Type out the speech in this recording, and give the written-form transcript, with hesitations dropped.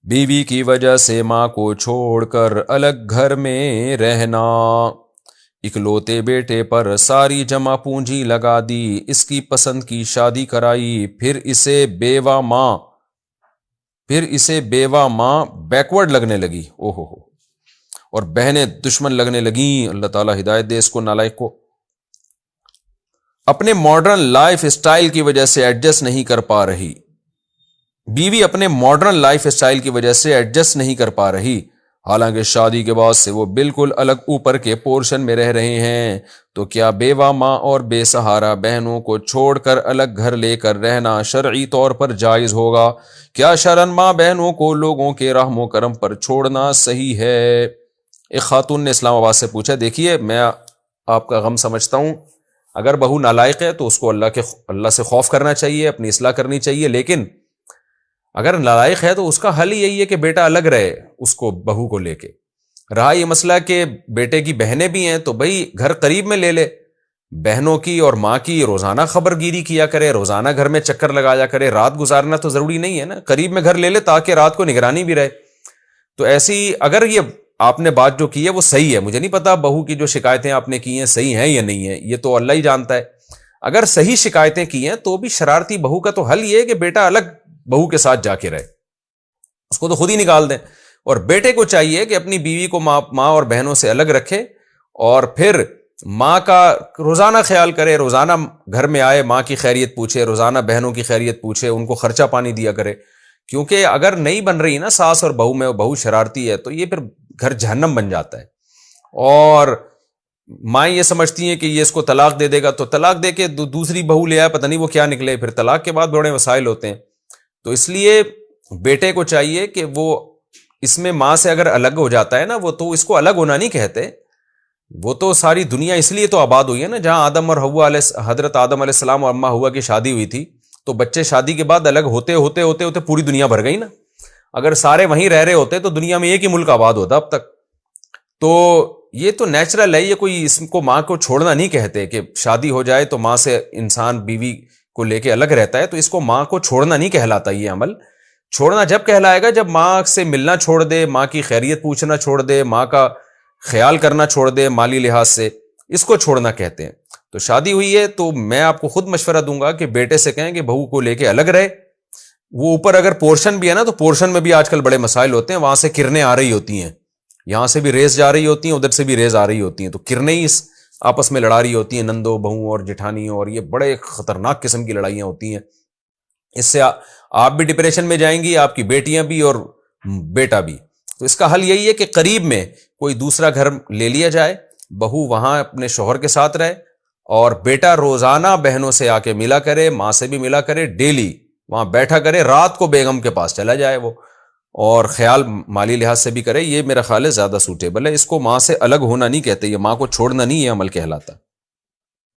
بیوی کی وجہ سے ماں کو چھوڑ کر الگ گھر میں رہنا، اکلوتے بیٹے پر ساری جمع پونجی لگا دی، اس کی پسند کی شادی کرائی، پھر اسے بیوہ ماں بیکورڈ لگنے لگی، اوہو ہو، اور بہنیں دشمن لگنے لگیں۔ اللہ تعالیٰ ہدایت دے اس کو نالائق کو۔ اپنے ماڈرن لائف اسٹائل کی وجہ سے ایڈجسٹ نہیں کر پا رہی، بیوی اپنے ماڈرن لائف اسٹائل کی وجہ سے ایڈجسٹ نہیں کر پا رہی، حالانکہ شادی کے بعد سے وہ بالکل الگ اوپر کے پورشن میں رہ رہے ہیں، تو کیا بیوہ ماں اور بے سہارا بہنوں کو چھوڑ کر الگ گھر لے کر رہنا شرعی طور پر جائز ہوگا؟ کیا شرعاً ماں بہنوں کو لوگوں کے رحم و کرم پر چھوڑنا صحیح ہے؟ ایک خاتون نے اسلام آباد سے پوچھا، دیکھیے میں آپ کا غم سمجھتا ہوں، اگر بہو نالائق ہے تو اس کو اللہ سے خوف کرنا چاہیے، اپنی اصلاح کرنی چاہیے، لیکن اگر نالائق ہے تو اس کا حل یہی ہے کہ بیٹا الگ رہے اس کو بہو کو لے کے۔ رہا یہ مسئلہ کہ بیٹے کی بہنیں بھی ہیں تو بھائی گھر قریب میں لے لے، بہنوں کی اور ماں کی روزانہ خبر گیری کیا کرے، روزانہ گھر میں چکر لگایا کرے، رات گزارنا تو ضروری نہیں ہے نا، قریب میں گھر لے لے تاکہ رات کو نگرانی بھی رہے۔ تو ایسی اگر یہ آپ نے بات جو کی ہے وہ صحیح ہے، مجھے نہیں پتا بہو کی جو شکایتیں آپ نے کی ہیں صحیح ہیں یا نہیں ہیں، یہ تو اللہ ہی جانتا ہے۔ اگر صحیح شکایتیں کی ہیں تو بھی شرارتی بہو کا تو حل یہ ہے کہ بیٹا الگ بہو کے ساتھ جا کے رہے، اس کو تو خود ہی نکال دیں، اور بیٹے کو چاہیے کہ اپنی بیوی کو ماں اور بہنوں سے الگ رکھے، اور پھر ماں کا روزانہ خیال کرے، روزانہ گھر میں آئے، ماں کی خیریت پوچھے، روزانہ بہنوں کی خیریت پوچھے، ان کو خرچہ پانی دیا کرے، کیونکہ اگر نہیں بن رہی نا ساس اور بہو میں، بہو شرارتی ہے تو یہ پھر گھر جہنم بن جاتا ہے۔ اور ماں یہ سمجھتی ہیں کہ یہ اس کو طلاق دے دے گا تو طلاق دے کے دوسری بہو لے آئے، پتہ نہیں وہ کیا نکلے، پھر طلاق کے بعد بڑے مسائل ہوتے ہیں۔ تو اس لیے بیٹے کو چاہیے کہ وہ اس میں ماں سے اگر الگ ہو جاتا ہے نا، وہ تو اس کو الگ ہونا نہیں کہتے، وہ تو ساری دنیا اس لیے تو آباد ہوئی ہے نا، جہاں حضرت آدم علیہ السلام اور اماں ہوا کی شادی ہوئی تھی، تو بچے شادی کے بعد الگ ہوتے ہوتے ہوتے ہوتے پوری دنیا بھر گئی نا۔ اگر سارے وہیں رہ رہے ہوتے تو دنیا میں ایک ہی ملک آباد ہوتا اب تک۔ تو یہ تو نیچرل ہے، یہ کوئی اس کو ماں کو چھوڑنا نہیں کہتے کہ شادی ہو جائے تو ماں سے انسان بیوی کو لے کے الگ رہتا ہے، تو اس کو ماں کو چھوڑنا نہیں کہلاتا۔ یہ عمل چھوڑنا جب کہلائے گا جب ماں سے ملنا چھوڑ دے، ماں کی خیریت پوچھنا چھوڑ دے، ماں کا خیال کرنا چھوڑ دے مالی لحاظ سے، اس کو چھوڑنا کہتے ہیں۔ تو شادی ہوئی ہے تو میں آپ کو خود مشورہ دوں گا کہ بیٹے سے کہیں کہ بہو کو لے کے الگ رہے۔ وہ اوپر اگر پورشن بھی ہے نا تو پورشن میں بھی آج کل بڑے مسائل ہوتے ہیں، وہاں سے کرنیں آ رہی ہوتی ہیں، یہاں سے بھی ریز جا رہی ہوتی ہیں، ادھر سے بھی ریز آ رہی ہوتی ہیں، تو کرنیں ہی آپس میں لڑا رہی ہوتی ہیں، نندوں بہو اور جٹھانیوں، اور یہ بڑے خطرناک قسم کی لڑائیاں ہوتی ہیں۔ اس سے آپ بھی ڈپریشن میں جائیں گی، آپ کی بیٹیاں بھی اور بیٹا بھی۔ تو اس کا حل یہی ہے کہ قریب میں کوئی دوسرا گھر لے لیا جائے، بہو وہاں اپنے شوہر کے ساتھ رہے، اور بیٹا روزانہ بہنوں سے آ کے ملا کرے، ماں سے بھی ملا کرے، ڈیلی وہاں بیٹھا کرے، رات کو بیگم کے پاس چلا جائے وہ، اور خیال مالی لحاظ سے بھی کرے۔ یہ میرا خیال ہے زیادہ سوٹیبل ہے، اس کو ماں سے الگ ہونا نہیں کہتے، یہ ماں کو چھوڑنا نہیں یہ عمل کہلاتا۔